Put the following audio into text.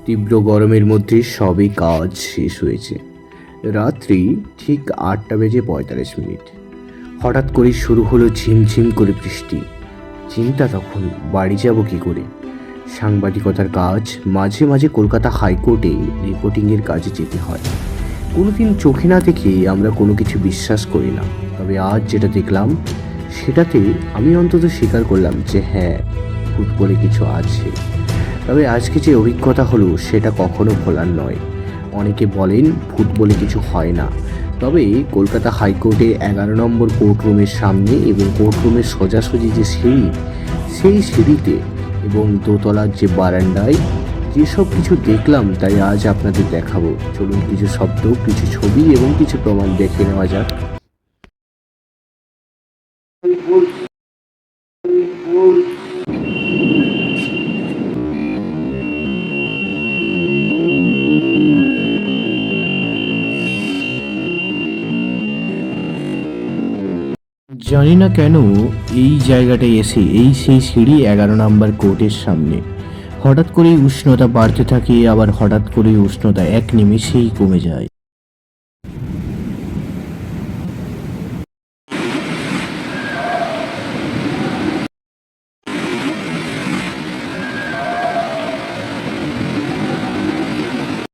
তীব্র গরমের মধ্যে সবে কাজ শেষ হয়েছে। রাত্রি ঠিক 8:45। হঠাৎ করে শুরু হলো ঝিমঝিম করে বৃষ্টি। চিন্তা তখন, বাড়ি যাব কী করে। সাংবাদিকতার কাজ, মাঝে মাঝে কলকাতা হাইকোর্টে রিপোর্টিংয়ের কাজে যেতে হয়। কোনোদিন চোখে না দেখে আমরা কোনো কিছু বিশ্বাস করি না, তবে আজ যেটা দেখলাম সেটাতে আমি অন্তত স্বীকার করলাম যে হ্যাঁ, ফুটবলে কিছু আছে। তবে আজকে যে অভিজ্ঞতা হলো সেটা কখনো ভোলার নয়। অনেকে বলেন ফুটবলে কিছু হয় না, তবে কলকাতা হাইকোর্টে 11 নম্বর কোর্টরুমের সামনে এবং কোর্টরুমের সোজাসুজি যে সিঁড়ি, সেই সিঁড়িতে এবং দোতলার যে বারান্দায় যেসব কিছু দেখলাম তাই আজ আপনাদের দেখাবো। চলুন কিছু শব্দ, কিছু ছবি এবং কিছু প্রমাণ দেখে নেওয়া যাক। জানি না কেন এই জায়গাটায় এসে, এই সেই সিঁড়ি 11 নম্বর কোর্টের সামনে হঠাৎ করেই উষ্ণতা বাড়তে থাকে, আবার হঠাৎ করেই উষ্ণতা এক নিমেষেই কমে যায়।